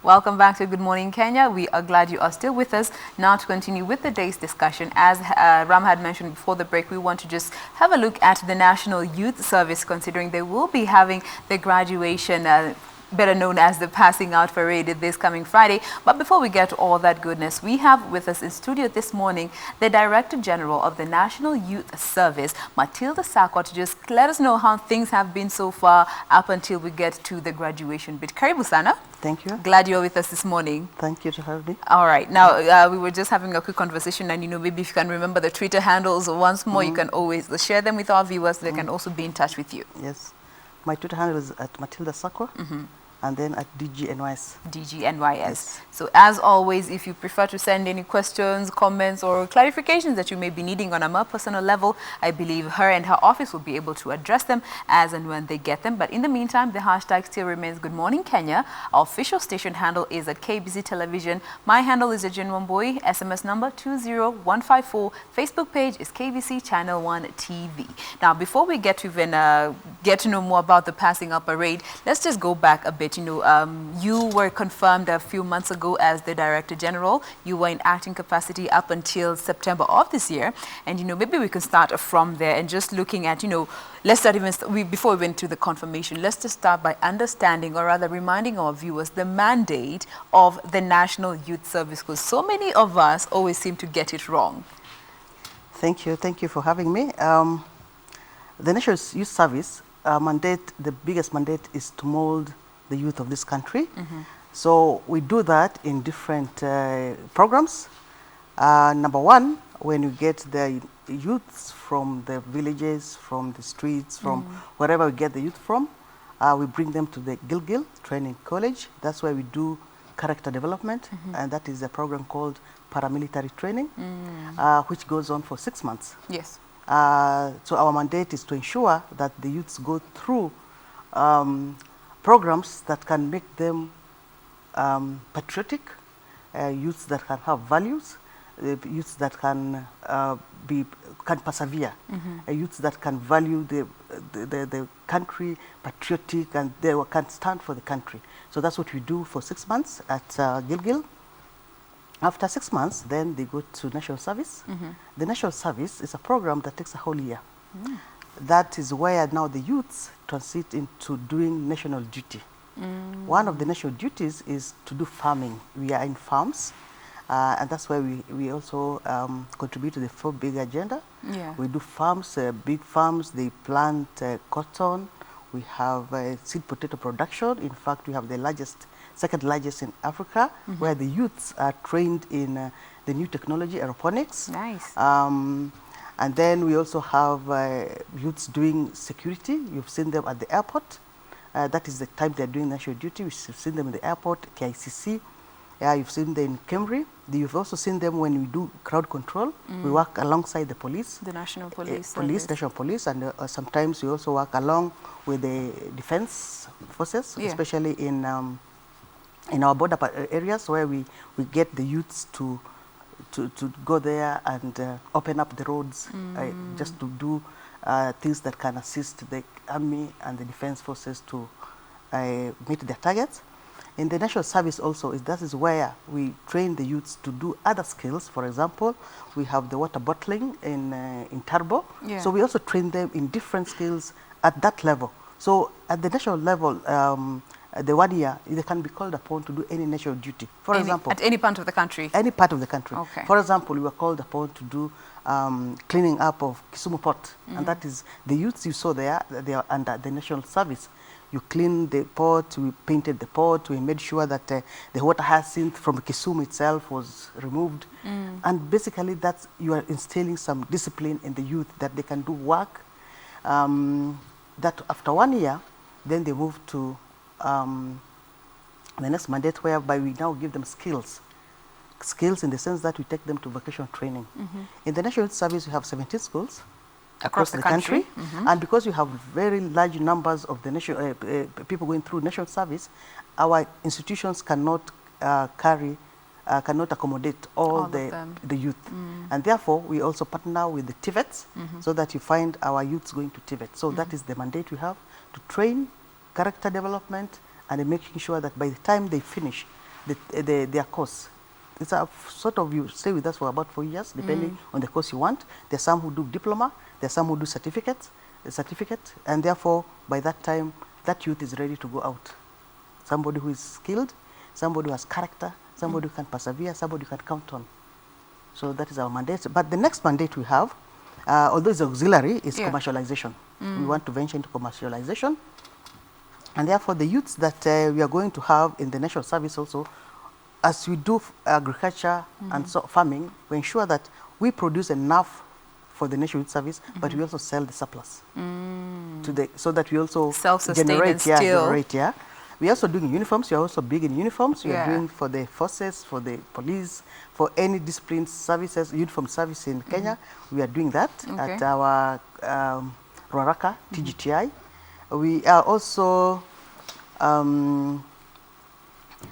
Welcome back to Good Morning Kenya. We are glad you are still with us. Now to continue with the day's discussion, as Ram had mentioned before the break, we want to just have a look at the National Youth Service, considering they will be having the graduation better known as the Passing Out Parade this coming Friday. But before we get to all that goodness, we have with us in studio this morning the Director General of the National Youth Service, Matilda Sakwa, to just let us know how things have been so far up until we get to the graduation bit. Karibu sana. Thank you. Glad you're with us this morning. Thank you to have me. All right. Now, we were just having a quick conversation, and, maybe if you can remember the Twitter handles once more, you can always share them with our viewers. They can also be in touch with you. Yes. My Twitter handle is at Matilda Sakwa. And then at DGNYS. DGNYS. Yes. So as always, if you prefer to send any questions, comments, or clarifications that you may be needing on a more personal level, I believe her and her office will be able to address them as and when they get them. But in the meantime, the hashtag still remains Good Morning Kenya. Our official station handle is at KBC Television. My handle is Ajinwamboi. SMS number 20154. Facebook page is KBC Channel 1 TV. Now, before we get to even get to know more about the Passing Out Parade, let's just go back a bit. You were confirmed a few months ago as the Director General. You were in acting capacity up until September of this year. And, maybe we can start from there and just looking at, let's start before we went to the confirmation, let's just start by understanding, or rather reminding our viewers, the mandate of the National Youth Service, because so many of us always seem to get it wrong. Thank you. Thank you for having me. The National Youth Service mandate, the biggest mandate is to mold the youth of this country. So we do that in different programs. Number one, when you get the youths from the villages, from the streets, from wherever we get the youth from, we bring them to the Gilgil Training College. That's where we do character development, and that is a program called paramilitary training, which goes on for 6 months. Yes. So our mandate is to ensure that the youths go through programs that can make them patriotic, youths that can have values, youths that can persevere, youths that can value the country, patriotic, and they can stand for the country. So that's what we do for 6 months at Gilgil. After 6 months, then they go to National Service. The National Service is a program that takes a whole year. That is where now the youths transit into doing national duty. One of the national duties is to do farming. We are in farms, and that's why we also contribute to the 4 big agenda. Yeah. We do farms, big farms. They plant cotton. We have seed potato production. In fact, we have the second largest in Africa, where the youths are trained in the new technology, aeroponics. Nice. And then we also have youths doing security. You've seen them at the airport. That is the time they're doing national duty. You've seen them in the airport, KICC. You've seen them in Kemri. You've also seen them when we do crowd control. We work alongside the police. The National Police. National Police. And sometimes we also work along with the defense forces, especially in our border areas where we get the youths to go there and open up the roads, just to do things that can assist the army and the defense forces to meet their targets. In the National Service also, that is where we train the youths to do other skills. For example, we have the water bottling in Turbo. Yeah. So we also train them in different skills at that level. So at the national level, the 1 year, they can be called upon to do any national duty. For example, at any part of the country? Any part of the country. Okay. For example, we were called upon to do cleaning up of Kisumu Port. And that is the youths you saw there, they are under the National Service. You cleaned the port, we painted the port, we made sure that the water hyacinth from Kisumu itself was removed. And basically you are instilling some discipline in the youth that they can do work. That after 1 year, then they move to the next mandate, whereby we now give them skills. Skills in the sense that we take them to vocational training. In the National Youth Service, we have 17 schools across the country. And because we have very large numbers of the national people going through national service, our institutions cannot cannot accommodate all the youth. And therefore, we also partner with the TVETs so that you find our youths going to TVET. So that is the mandate we have, to train, character development, and making sure that by the time they finish, their course. It's a sort of, you stay with us for about 4 years, depending on the course you want. There are some who do diploma, there are some who do certificate, and therefore, by that time, that youth is ready to go out. Somebody who is skilled, somebody who has character, somebody who can persevere, somebody you can count on. So that is our mandate. But the next mandate we have, although it's auxiliary, is commercialization. We want to venture into commercialization. And therefore, the youths that we are going to have in the national service also, as we do agriculture and farming, we ensure that we produce enough for the national youth service, but we also sell the surplus so that we also generate. We are also doing uniforms. We are also big in uniforms. We are doing for the forces, for the police, for any discipline services, uniform service in Kenya. We are doing that at our Ruaraka, TGTI. We are also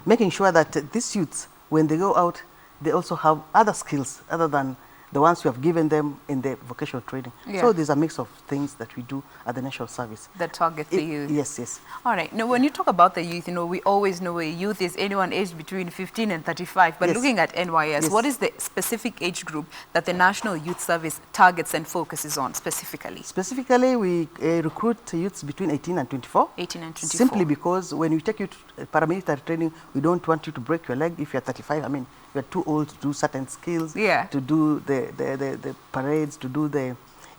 making sure that these youths, when they go out, they also have other skills other than the ones we have given them in the vocational training. So there's a mix of things that we do at the national service. That target the youth. Yes, yes. All right. Now, when you talk about the youth, we always know a youth is anyone aged between 15 and 35. But looking at NYS, what is the specific age group that the National Youth Service targets and focuses on specifically? Specifically, we recruit youths between 18 and 24. 18 and 24. Simply because when we take you to paramilitary training, we don't want you to break your leg if you're 35. I mean, you're too old to do certain skills, to do the parades, to do the,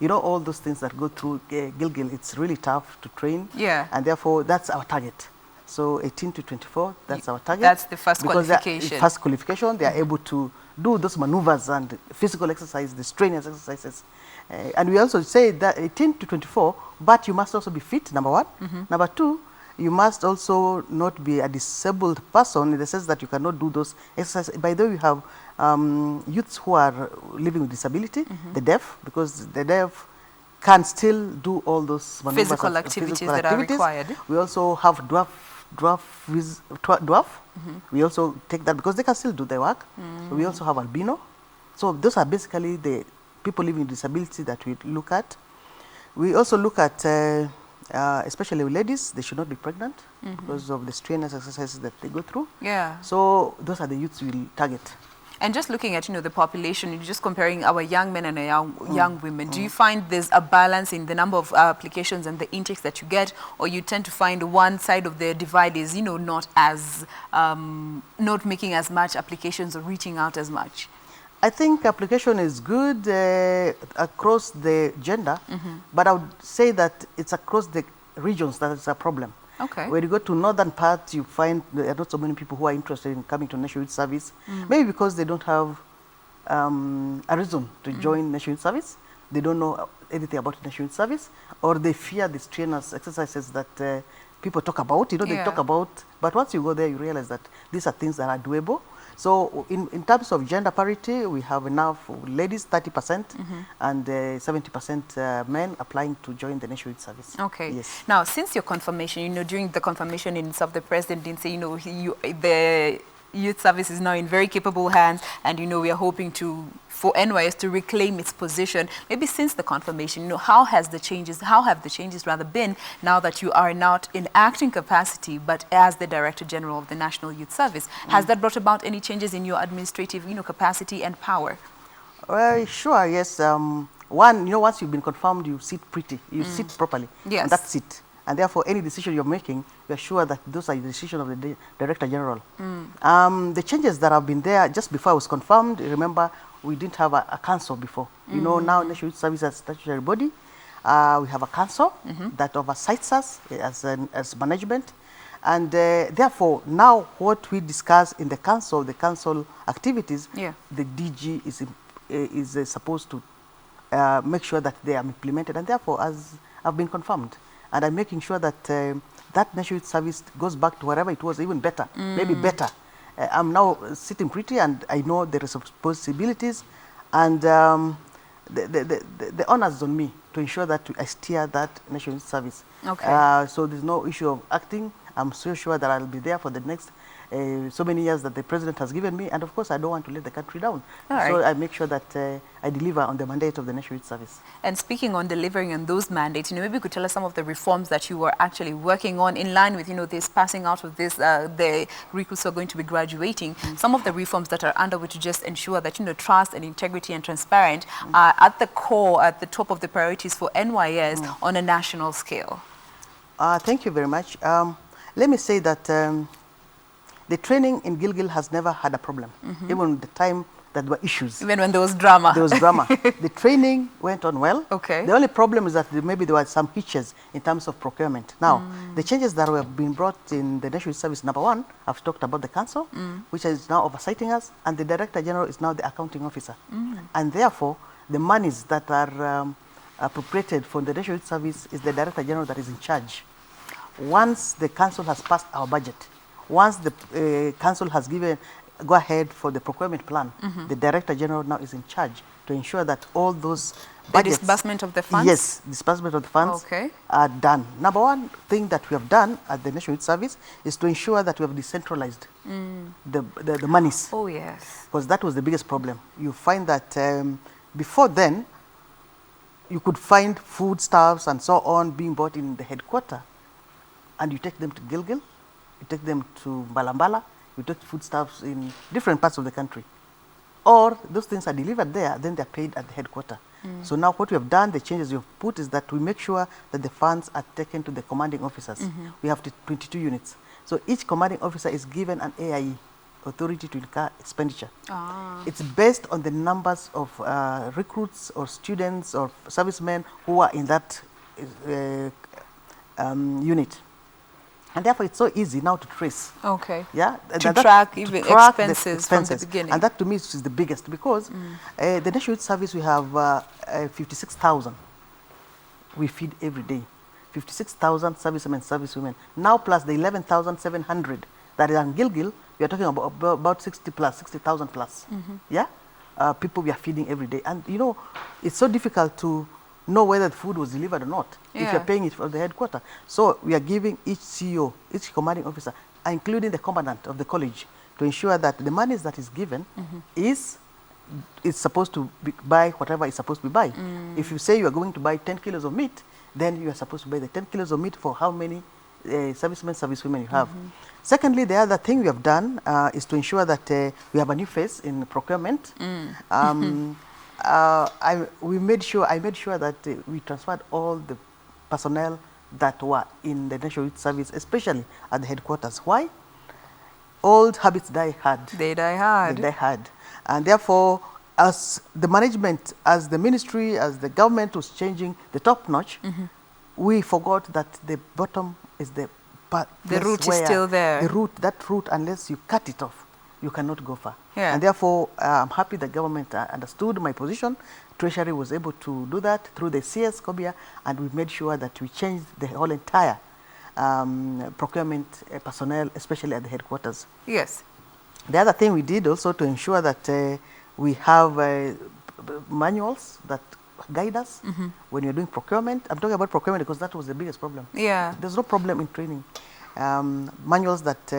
all those things that go through Gilgil. It's really tough to train. And therefore, that's our target. So 18 to 24, that's our target. That's the first qualification. First qualification, they are able to do those maneuvers and physical exercises, the strenuous exercises. And we also say that 18 to 24, but you must also be fit, number one. Number two, you must also not be a disabled person in the sense that you cannot do those exercises. By the way, we have youths who are living with disability, the deaf, because the deaf can still do all those physical activities that are required. We also have dwarf. We also take that because they can still do their work. So we also have albino. So those are basically the people living with disability that we look at. We also look at especially with ladies, they should not be pregnant because of the strenuous exercises that they go through. So those are the youths we'll target. And just looking at, the population, just comparing our young men and our young women, do you find there's a balance in the number of applications and the intakes that you get, or you tend to find one side of the divide is, not as, not making as much applications or reaching out as much? I think application is good across the gender, but I would say that it's across the regions that is a problem. When you go to northern parts, you find there are not so many people who are interested in coming to National Youth Service, maybe because they don't have a reason to join National Youth Service. They don't know anything about National Youth Service, or they fear the strenuous exercises that people talk about. They talk about, but once you go there, you realize that these are things that are doable. So in terms of gender parity, we have enough ladies, 30%, and 70% men applying to join the National Youth Service. Yes. Now, since your confirmation, during the confirmation in itself, the president didn't say, the youth service is now in very capable hands, and we are hoping for NYS to reclaim its position. Maybe since the confirmation, how have the changes rather been now that you are not in acting capacity, but as the Director General of the National Youth Service? Has that brought about any changes in your administrative, capacity and power? Well, sure, yes. One, once you've been confirmed, you sit pretty, you sit properly. And that's it. And therefore, any decision you're making, we are sure that those are the decision of the Director General. The changes that have been there, just before I was confirmed, remember, we didn't have a council before. Now National Youth Service as statutory body, we have a council that oversights us as management. And therefore, now what we discuss in the council activities, the DG is supposed to make sure that they are implemented. And therefore, as I've been confirmed, and I'm making sure that that National Youth Service goes back to wherever it was, even better, maybe better. I'm now sitting pretty, and I know the responsibilities, and the honors on me to ensure that I steer that National Youth Service. So there's no issue of acting. I'm so sure that I'll be there for the next so many years that the president has given me, and of course I don't want to let the country down. All So right. I make sure that I deliver on the mandate of the National Youth Service. And speaking on delivering on those mandates, maybe you could tell us some of the reforms that you were actually working on in line with, this passing out of this, the recruits who are going to be graduating, some of the reforms that are underway to just ensure that, trust and integrity and transparent are at the core, at the top of the priorities for NYS on a national scale. Thank you very much. Let me say that the training in Gilgil has never had a problem, even the time that there were issues. Even when there was drama. There was drama. The training went on well. Okay. The only problem is that maybe there were some hitches in terms of procurement. Now, the changes that have been brought in the National Youth Service, number one, I've talked about the council, which is now oversighting us, and the Director General is now the accounting officer. And therefore, the monies that are appropriated for the National Youth Service is the Director General that is in charge. Once the council has passed our budget, once the council has given go ahead for the procurement plan, the Director General now is in charge to ensure that all those budgets, the disbursement of the funds? Yes, disbursement of the funds are done. Number one thing that we have done at the National Youth Service is to ensure that we have decentralized the monies. Oh, yes. Because that was the biggest problem. You find that before then, you could find foodstuffs and so on being bought in the headquarters, and you take them to Gilgil, you take them to Balambala, you take foodstuffs in different parts of the country. Or those things are delivered there, then they're paid at the headquarters. So now what we have done, the changes we have put is that we make sure that the funds are taken to the commanding officers. We have 22 units. So each commanding officer is given an AIE, authority to incur expenditure. It's based on the numbers of recruits or students or servicemen who are in that unit. And therefore, it's so easy now to trace. Okay. Yeah. To track even expenses from the beginning. And that to me is the biggest, because the National Youth Service, we have 56,000 we feed every day. 56,000 servicemen and servicewomen. Now plus the 11,700 that is in Gilgil, we are talking about 60,000 plus. Yeah. People we are feeding every day. And it's so difficult to know whether the food was delivered or not, if you're paying it from the headquarters. So we are giving each CEO, each commanding officer, including the commandant of the college, to ensure that the monies that is given is supposed to buy whatever is supposed to be buy. If you say you are going to buy 10 kilos of meat, then you are supposed to buy the 10 kilos of meat for how many servicemen, servicewomen you have. Secondly, the other thing we have done is to ensure that we have a new face in procurement. I made sure that we transferred all the personnel that were in the National Youth Service, especially at the headquarters. Why? Old habits die hard. They die hard. They die hard. And therefore, as the management, as the ministry, as the government was changing the top notch, we forgot that the bottom is the part. The root is still there. The root, that root, unless you cut it off, you cannot go far. Yeah. And therefore, I'm happy the government understood my position. Treasury was able to do that through the CS Kobia, and we made sure that we changed the whole entire procurement personnel, especially at the headquarters. Yes. The other thing we did also to ensure that we have manuals that guide us when you're doing procurement. I'm talking about procurement because that was the biggest problem. Yeah. There's no problem in training. Manuals that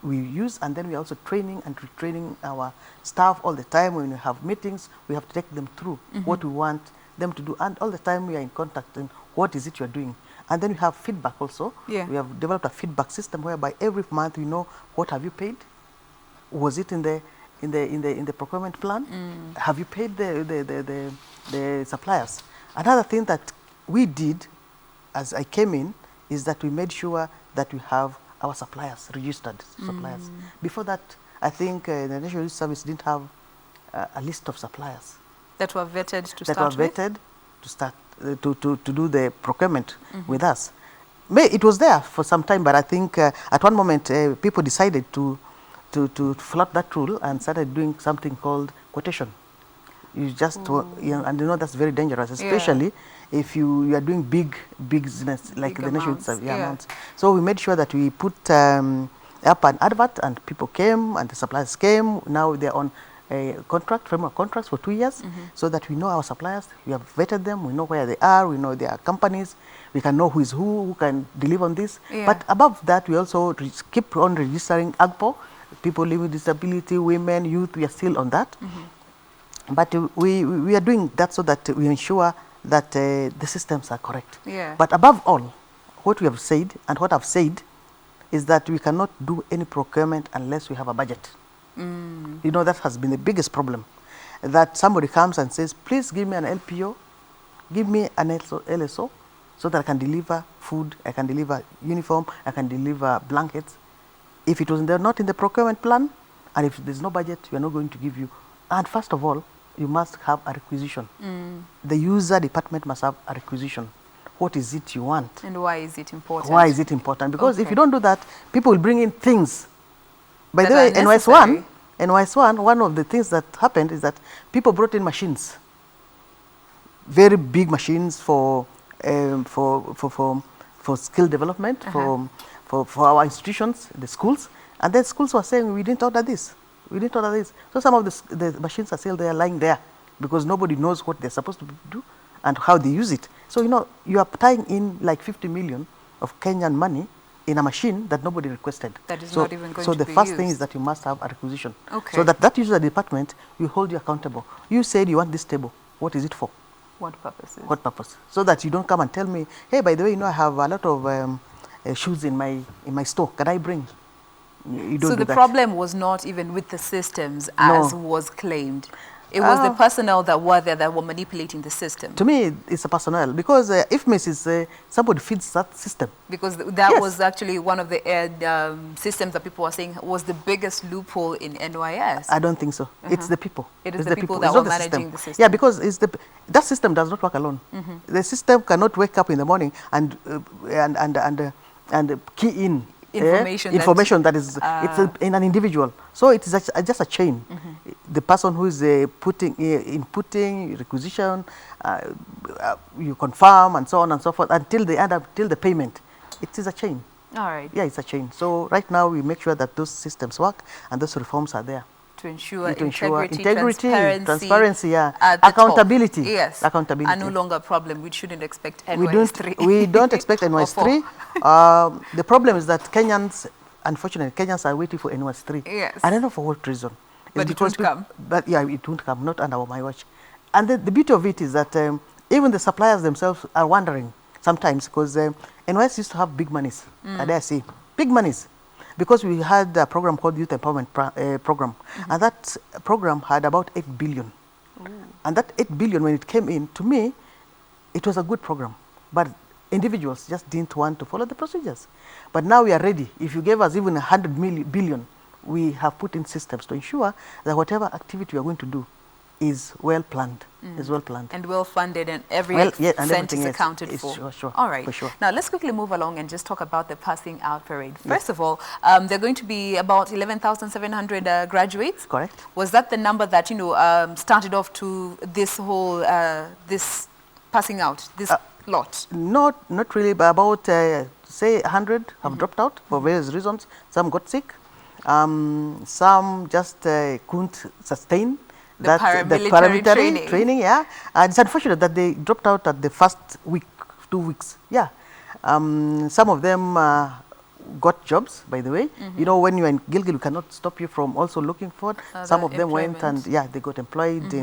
we use, and then we're also training and retraining our staff all the time. When we have meetings, we have to take them through what we want them to do, and all the time we are in contact and what is it you're doing. And then we have feedback also. Yeah. We have developed a feedback system whereby every month we know what have you paid. Was it in the procurement plan? Have you paid the suppliers? Another thing that we did as I came in is that we made sure that we have our suppliers, registered suppliers. Before that, I think the National Youth Service didn't have a list of suppliers. That were vetted to that start were vetted to start to do the procurement with us. It was there for some time, but I think at one moment people decided to flout that rule and started doing something called quotation. You just, and that's very dangerous, especially if you are doing big business like the National Youth Service amounts. So we made sure that we put up an advert, and people came and the suppliers came. Now they're on framework contracts for 2 years, so that we know our suppliers, we have vetted them, we know where they are, we know their companies, we can know who can deliver on this. Yeah. But above that, we also keep on registering AGPO, people living with disability, women, youth, we are still on that. But we are doing that so that we ensure that the systems are correct. Yeah. But above all, what we have said and what I've said is that we cannot do any procurement unless we have a budget. You know, that has been the biggest problem. That somebody comes and says, please give me an LPO, give me an LSO, so that I can deliver food, I can deliver uniform, I can deliver blankets. If it was not in the procurement plan, and if there's no budget, we are not going to give you. And first of all, you must have a requisition. The user department must have a requisition. What is it you want? And why is it important? Why is it important? Because if you don't do that, people will bring in things. By the That way, are NYS1, one of the things that happened is that people brought in machines, very big machines for skill development, for our institutions, the schools, and then schools were saying, we didn't order this, we didn't order this. So some of the machines are still there, lying there, because nobody knows what they're supposed to do and how they use it. So, you know, you are tying in like 50 million of Kenyan money in a machine that nobody requested. That is not even going to be used. So the first thing is that you must have a requisition. Okay. So that user department will hold you accountable. You said you want this table. What is it for? What purposes? What purpose? So that you don't come and tell me, hey, by the way, you know, I have a lot of shoes in my store. Can I bring? You don't So do the that. problem was not even with the systems as was claimed. It was the personnel that were there that were manipulating the system. To me, it's a personnel, because if Mrs. Somebody feeds that system. Because that was actually one of the systems that people were saying was the biggest loophole in NYS. I don't think so. It's the people. It is it's the people that It's were not managing the system. Yeah, because that system does not work alone. The system cannot wake up in the morning and key in information that is in an individual. So it is just a chain. The person who is inputting, requisition, you confirm, and so on and so forth, until they end up till the payment. It is a chain. All right. Yeah, it's a chain. So right now we make sure that those systems work and those reforms are there. To ensure integrity, transparency, yeah, at the accountability. top. Yes, accountability. are no longer a problem. We shouldn't expect NYS3. We don't expect NYS3. The problem is that unfortunately, Kenyans are waiting for NYS3. Yes. I don't know for what reason. But it won't come. But yeah, it won't come, not under my watch. And the beauty of it is that even the suppliers themselves are wondering sometimes, because NYS used to have big monies, I dare say, big monies. Because we had a program called Youth Empowerment Program, and that program had about 8 billion. And that 8 billion, when it came in, to me, it was a good program. But individuals just didn't want to follow the procedures. But now we are ready. If you gave us even 100 billion, we have put in systems to ensure that whatever activity we are going to do is well planned, and well funded, and every cent is accounted for. Sure, all right. For sure. Now let's quickly move along and just talk about the passing out parade. First of all, there are going to be about 11,700 graduates. Correct. Was that the number that started off to this whole this passing out this lot? Not really, but about say 100 have dropped out for various reasons. Some got sick. Some just couldn't sustain the paramilitary training. Yeah, and it's unfortunate that they dropped out at the first week, 2 weeks. Yeah, some of them got jobs, by the way. You know, when you're in Gilgil, we cannot stop you from also looking for. Some of them went and they got employed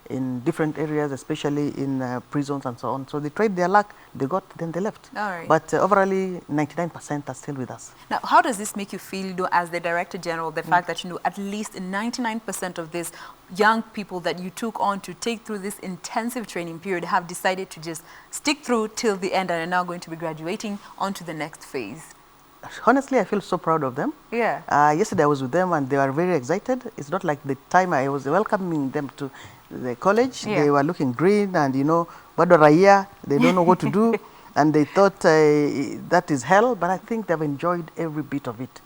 in different areas, especially in prisons and so on. So they tried their luck, they got, then they left. All right. But overall, 99% are still with us. Now, how does this make you feel, as the Director General, the fact that, at least 99% of these young people that you took on to take through this intensive training period have decided to just stick through till the end and are now going to be graduating onto the next phase? Honestly, I feel so proud of them. Yeah. Yesterday I was with them and they were very excited. It's not like the time I was welcoming them to the college. They were looking green and, bado raia, they don't know what to do. And they thought that is hell, but I think they've enjoyed every bit of it.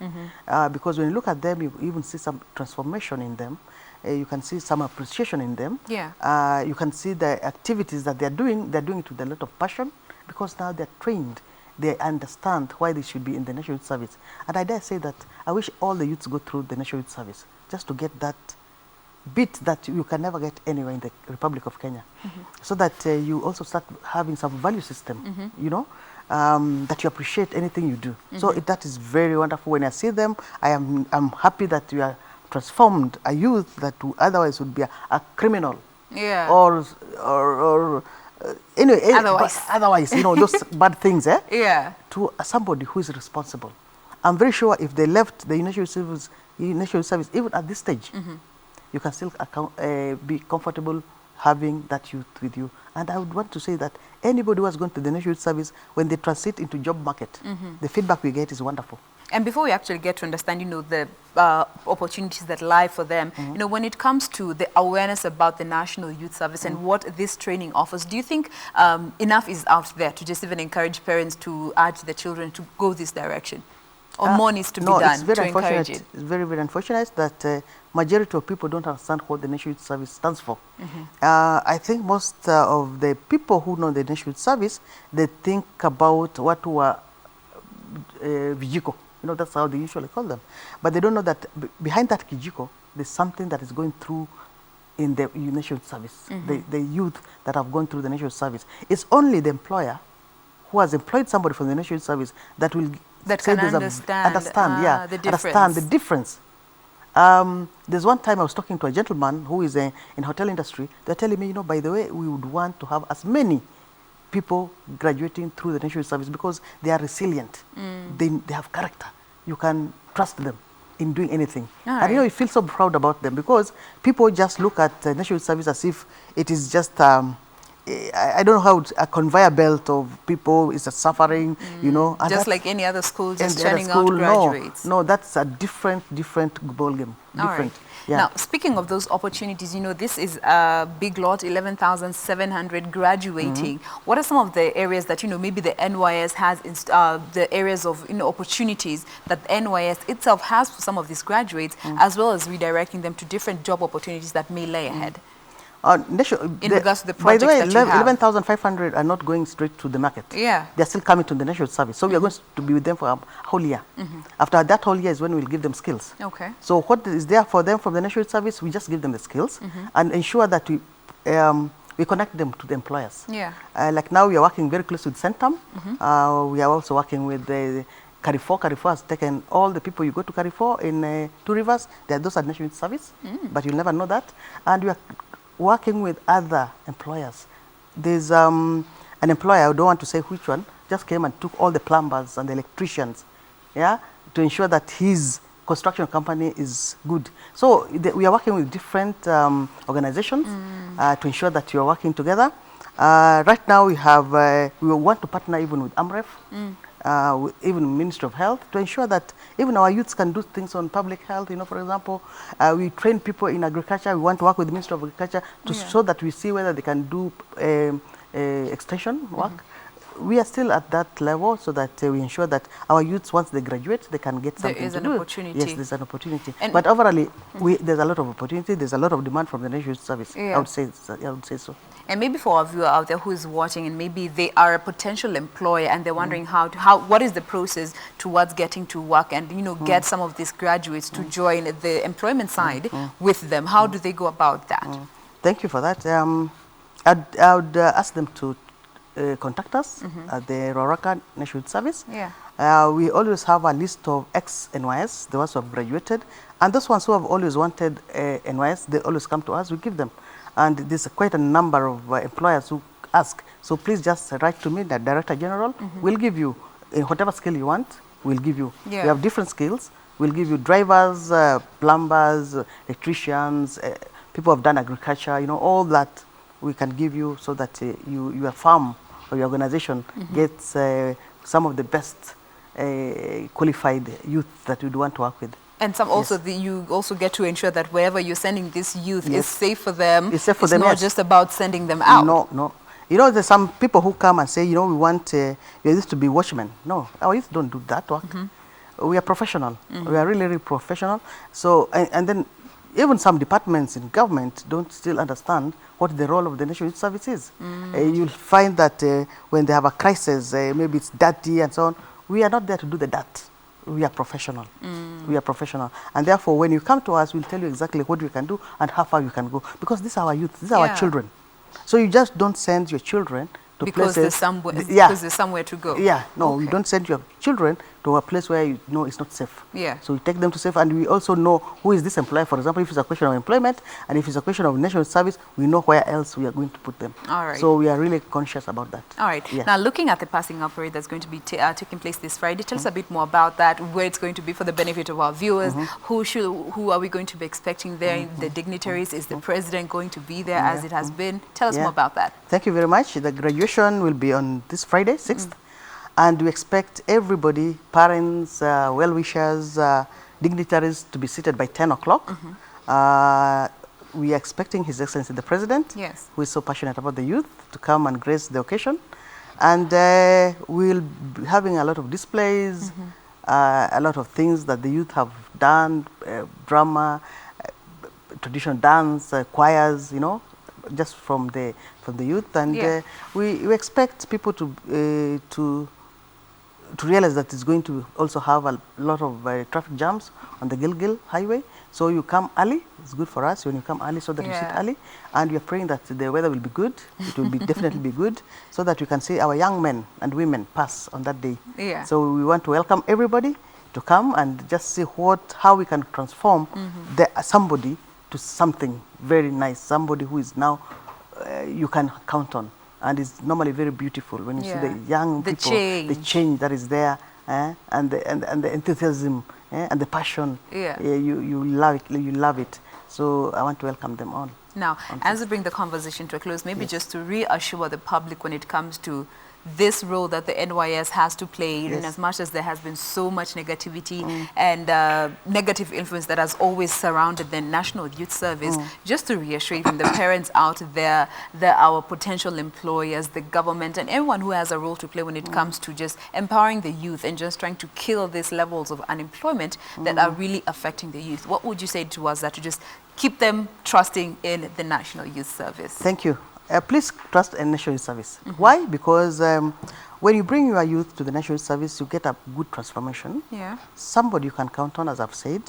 Because when you look at them, you even see some transformation in them. You can see some appreciation in them. Yeah. You can see the activities that they're doing it with a lot of passion, because now they're trained. They understand why they should be in the National Youth Service. And I dare say that I wish all the youths go through the National Youth Service just to get that bit that you can never get anywhere in the Republic of Kenya. So that you also start having some value system, you know, that you appreciate anything you do. So that is very wonderful. When I see them, I'm happy that you are transformed a youth that otherwise would be a criminal. Yeah. Or anyway, otherwise, you know, those bad things, Yeah. to somebody who is responsible. I'm very sure if they left the initial service, even at this stage, you can still be comfortable having that youth with you. And I would want to say that anybody who has gone to the national service, when they transit into job market, the feedback we get is wonderful. And before we actually get to understand, you know, the opportunities that lie for them, you know, when it comes to the awareness about the National Youth Service and what this training offers, do you think enough is out there to just even encourage parents to urge their children to go this direction? Or more needs to be done to encourage it? It's very, very unfortunate that majority of people don't understand what the National Youth Service stands for. I think most of the people who know the National Youth Service, they think about what were vijiko. You know, that's how they usually call them. But they don't know that behind that kijiko, there's something that is going through in the national service, the youth that have gone through the national service. It's only the employer who has employed somebody from the national service that will understand the difference. There's one time I was talking to a gentleman who is in hotel industry. They're telling me, you know, by the way, we would want to have as many people graduating through the national service because they are resilient. They have character. You can trust them in doing anything. And you know, you feel so proud about them because people just look at national service as if it is just I don't know how a conveyor belt of people is suffering, you know. And just like any other school, just churning out graduates. No, that's a different ballgame. Different. Yeah. Now, speaking of those opportunities, you know, this is a big lot, 11,700 graduating. What are some of the areas that, you know, maybe the NYS has, the areas of, you know, opportunities that the NYS itself has for some of these graduates, as well as redirecting them to different job opportunities that may lay ahead? In regards to the by the way, projects that you have. 11,500 are not going straight to the market. Yeah. They're still coming to the national service. So we are going to be with them for a whole year. After that whole year is when we'll give them skills. Okay. So what is there for them from the national service, we just give them the skills and ensure that we connect them to the employers. Yeah. Like now we are working very close with Centum. We are also working with the Carrefour. Carrefour has taken all the people you go to Carrefour in Two Rivers. Those are national service, but you'll never know that. And we are working with other employers. There's an employer, I don't want to say which one, just came and took all the plumbers and the electricians, yeah, to ensure that his construction company is good. So we are working with different organizations to ensure that you are working together. Right now we have, we want to partner even with AMREF, even Ministry of Health, to ensure that even our youths can do things on public health. You know, for example, we train people in agriculture. We want to work with the Ministry of Agriculture to so that we see whether they can do extension work. We are still at that level so that we ensure that our youths, once they graduate, they can get something to do. There is an opportunity. Yes, there's an opportunity. But overall, there's a lot of opportunity. There's a lot of demand from the national service. Yeah. I would say so. And maybe for our viewer out there who is watching and maybe they are a potential employer and they're wondering what is the process towards getting to work and, you know, get some of these graduates to join the employment side with them. How do they go about that? Thank you for that. I would ask them to contact us at the Roraka National Service. Yeah. We always have a list of ex-NYS, the ones who have graduated, and those ones who have always wanted NYS, they always come to us, we give them. And there's quite a number of employers who ask. So please just write to me, the Director General. We'll give you whatever skill you want, we'll give you. Yeah. We have different skills. We'll give you drivers, plumbers, electricians, people who have done agriculture, you know, all that we can give you so that your farm or your organization gets some of the best qualified youth that you'd want to work with. And some also, you also get to ensure that wherever you're sending this youth is safe for them. It's safe for them, not just about sending them out. No. You know, there's some people who come and say, you know, we want your youth to be watchmen. No, our youth don't do that work. We are professional. We are really, really professional. So, and then even some departments in government don't still understand what the role of the National Youth Service is. You'll find that when they have a crisis, maybe it's dirty and so on, we are not there to do the dirt. we are professional. We are professional. And therefore, when you come to us, we'll tell you exactly what you can do and how far you can go. Because these are our youth, these are our children. So you just don't send your children to because places. Because there's somewhere to go. Yeah, no, you don't send your children to a place where you know it's not safe. Yeah. So we take them to safe, and we also know who is this employer. For example, if it's a question of employment, and if it's a question of national service, we know where else we are going to put them. All right. So we are really conscious about that. All right. Yeah. Now, looking at the passing out parade that's going to be taking place this Friday, tell us a bit more about that, where it's going to be for the benefit of our viewers. Who are we going to be expecting there? The dignitaries? Is the president going to be there as it has been? Tell us more about that. Thank you very much. The graduation will be on this Friday, 6th. And we expect everybody, parents, well-wishers, dignitaries to be seated by 10 o'clock. We are expecting His Excellency the President, who is so passionate about the youth, to come and grace the occasion. And we'll be having a lot of displays, a lot of things that the youth have done, drama, traditional dance, choirs, you know, just from the youth. And we expect people to realize that it's going to also have a lot of traffic jams on the Gilgil Highway. So you come early. It's good for us when you come early so that you sit early. And we are praying that the weather will be good. It will be definitely be good so that you can see our young men and women pass on that day. So we want to welcome everybody to come and just see how we can transform somebody to something very nice, somebody who is now you can count on. And it's normally very beautiful when you see the young people, the change that is there, and the enthusiasm and the passion. You love it. You love it. So I want to welcome them all. Now, as we bring the conversation to a close, maybe just to reassure the public when it comes to this role that the NYS has to play, in as much as there has been so much negativity and negative influence that has always surrounded the National Youth Service, just to reassure even the parents out there, our potential employers, the government, and everyone who has a role to play when it comes to just empowering the youth and just trying to kill these levels of unemployment that are really affecting the youth. What would you say to us that to just keep them trusting in the National Youth Service? Thank you. Please trust a National Youth Service. Why? Because when you bring your youth to the National Youth Service, you get a good transformation. Somebody you can count on, as I've said.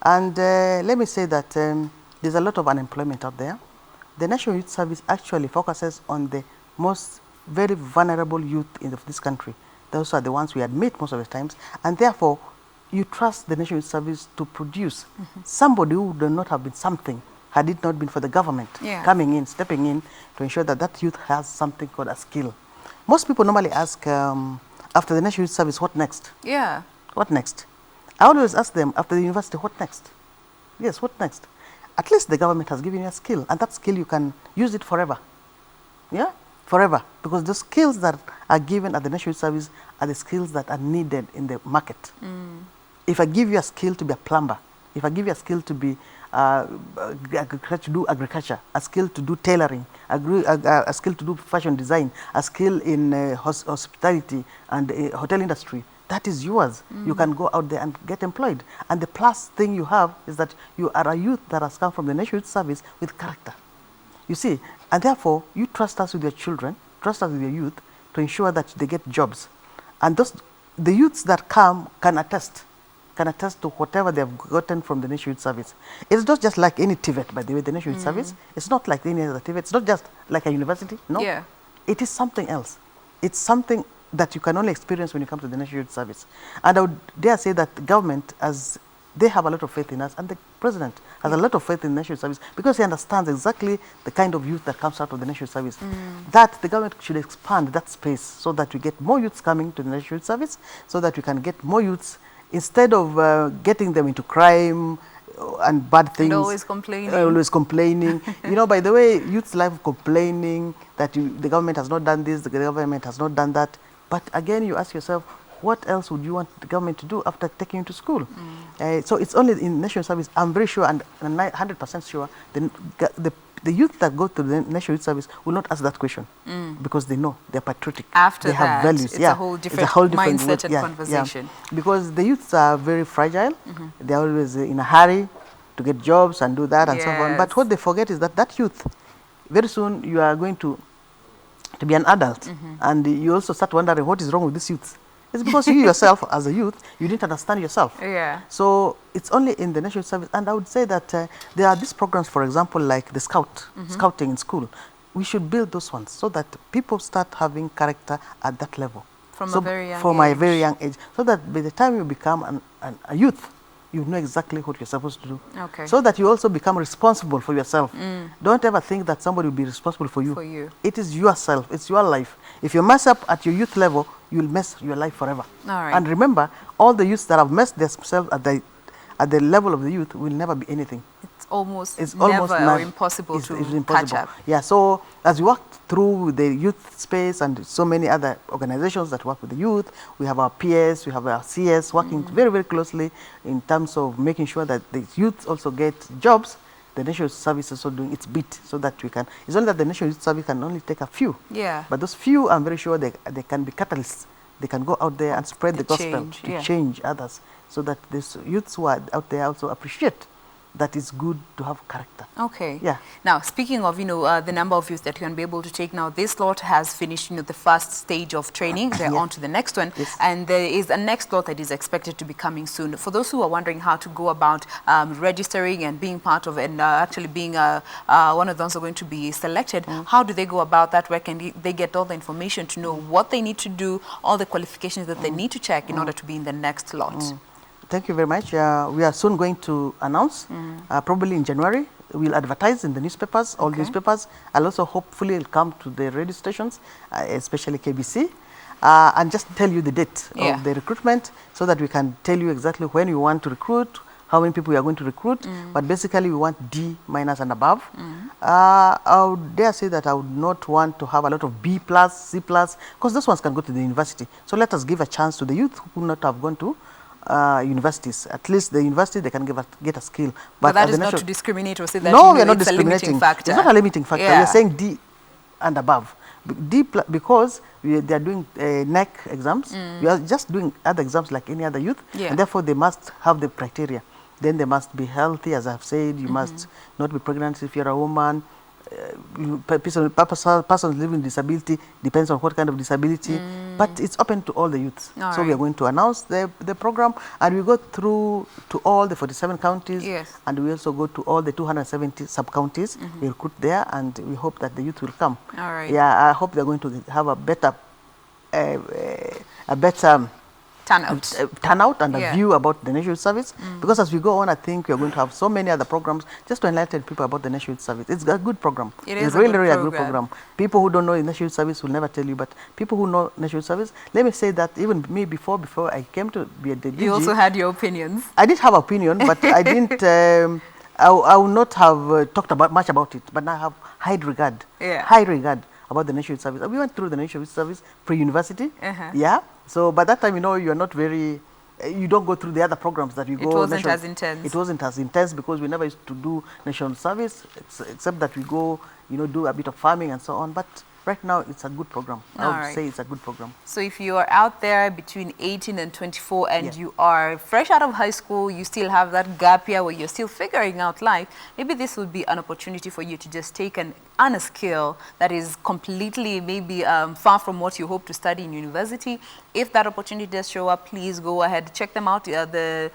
And let me say that there's a lot of unemployment out there. The National Youth Service actually focuses on the most very vulnerable youth in this country. Those are the ones we admit most of the times. And therefore, you trust the National Youth Service to produce somebody who would not have been something had it not been for the government coming in, stepping in to ensure that that youth has something called a skill. Most people normally ask, after the National Youth Service, what next? What next? I always ask them, after the university, what next? Yes, what next? At least the government has given you a skill, and that skill you can use it forever. Forever. Because the skills that are given at the National Youth Service are the skills that are needed in the market. If I give you a skill to be a plumber, if I give you a skill to be to do agriculture, a skill to do tailoring, a skill to do fashion design, a skill in hospitality and hotel industry, that is yours. You can go out there and get employed. And the plus thing you have is that you are a youth that has come from the National Youth Service with character. You see, and therefore, you trust us with your children, trust us with your youth to ensure that they get jobs. And the youths that come can attest to whatever they have gotten from the National Youth Service. It's not just like any TVET, by the way, the National Youth Service. It's not like any other TVET. It's not just like a university, no. It is something else. It's something that you can only experience when you come to the National Youth Service. And I would dare say that the government, as they have a lot of faith in us, and the president has a lot of faith in the National Youth Service because he understands exactly the kind of youth that comes out of the National Youth Service. That the government should expand that space so that we get more youths coming to the National Youth Service, so that we can get more youths instead of getting them into crime and bad things. And always complaining. Always complaining. You know, by the way, youths like complaining that the government has not done this, the government has not done that. But again, you ask yourself, what else would you want the government to do after taking you to school? So it's only in national service. I'm very sure and 100% sure the youth that go to the National Youth Service will not ask that question because they know they're patriotic. After they have values. It's a whole different mindset and conversation. Because the youths are very fragile. They're always in a hurry to get jobs and do that and so on. But what they forget is that youth, very soon you are going to be an adult. And you also start wondering what is wrong with these youths. It's because you yourself, as a youth, you didn't understand yourself. Yeah. So it's only in the national service. And I would say that there are these programs, for example, like the scouting in school. We should build those ones so that people start having character at that level. From a very young age. From a very young age. So that by the time you become a youth, you know exactly what you're supposed to do. Okay. So that you also become responsible for yourself. Don't ever think that somebody will be responsible for you. For you. It is yourself. It's your life. If you mess up at your youth level, you'll mess your life forever. All right. And remember, all the youths that have messed themselves at the level of the youth will never be anything. It's almost never or impossible to catch up. Yeah, so as we work through the youth space and so many other organizations that work with the youth, we have our peers, we have our CS working very, very closely in terms of making sure that the youth also get jobs. The National Youth Service is also doing its bit so that we can, it's only that the National Youth Service can only take a few. Yeah. But those few, I'm very sure they can be catalysts. They can go out there and spread the gospel to change others, so that these youths who are out there also appreciate that it's good to have character. Okay. Yeah. Now, speaking of, the number of youth that you can be able to take now, this lot has finished, the first stage of training. They're on to the next one. Yes. And there is a next lot that is expected to be coming soon. For those who are wondering how to go about registering and being part of and actually being one of those who are going to be selected, how do they go about that? Where can they get all the information to know what they need to do, all the qualifications that they need to check in order to be in the next lot? Thank you very much. We are soon going to announce, probably in January. We'll advertise in the newspapers, all newspapers. I'll also hopefully come to the radio stations, especially KBC, and just tell you the date of the recruitment so that we can tell you exactly when you want to recruit, how many people we are going to recruit. But basically, we want D- and above. I would dare say that I would not want to have a lot of B+, C+, because those ones can go to the university. So let us give a chance to the youth who would not have gone to universities. At least the university, they can get a skill. But that is not to discriminate or say that no, we are not it's discriminating. A limiting factor. It's not a limiting factor. Yeah. We are saying D and above. Because they are doing NEC exams. We are just doing other exams like any other youth. And therefore, they must have the criteria. Then they must be healthy, as I've said. You must not be pregnant if you're a woman. Persons living with disability, depends on what kind of disability, but it's open to all the youths. So we are going to announce the program, and we go through to all the 47 counties, and we also go to all the 270 sub-counties. We recruit there, and we hope that the youth will come. Yeah, I hope they're going to have a better turnout and a view about the National Youth Service, because as we go on, I think we're going to have so many other programs just to enlighten people about the National Youth Service. It's a good program. It's really a good program. People who don't know the National Youth Service will never tell you, but people who know National Youth Service, let me say that even me before I came to be a DG, you also had your opinions. I did have opinion, but I didn't. I will not have talked much about it, but now I have high regard about the National Youth Service. We went through the National Youth Service pre-university. Yeah. So by that time, you're not very, you don't go through the other programs that we go. It wasn't as intense. It wasn't as intense because we never used to do national service, except that we go, do a bit of farming and so on. But right now, it's a good program. I would say it's a good program. So if you are out there between 18 and 24 and you are fresh out of high school, you still have that gap year where you're still figuring out life, maybe this would be an opportunity for you to just take a skill that is completely maybe far from what you hope to study in university. If that opportunity does show up, please go ahead, check them out. The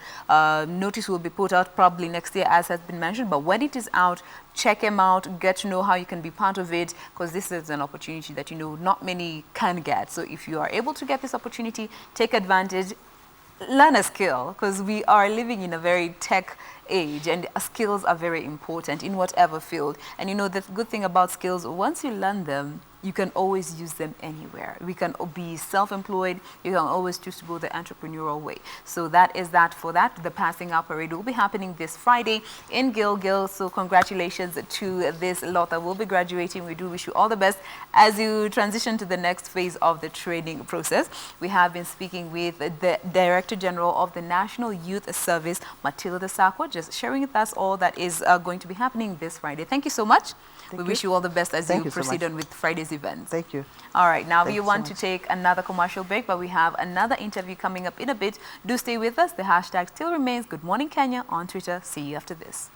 notice will be put out probably next year, as has been mentioned. But when it is out, check them out, get to know how you can be part of it, because this is an opportunity that not many can get. So if you are able to get this opportunity, take advantage, learn a skill, because we are living in a very tech age, and skills are very important in whatever field. And the good thing about skills, once you learn them, you can always use them anywhere. We can be self-employed. You can always choose to go the entrepreneurial way. So that is that for that. The passing out parade will be happening this Friday in Gilgil. So congratulations to this lot that will be graduating. We do wish you all the best as you transition to the next phase of the training process. We have been speaking with the Director General of the National Youth Service, Matilda Sakwa, just sharing with us all that is going to be happening this Friday. Thank you so much. We wish you all the best as you proceed on with Friday's events. Thank you. All right, now we want to take another commercial break, but we have another interview coming up in a bit. Do stay with us. The hashtag still remains Good Morning Kenya on Twitter. See you after this.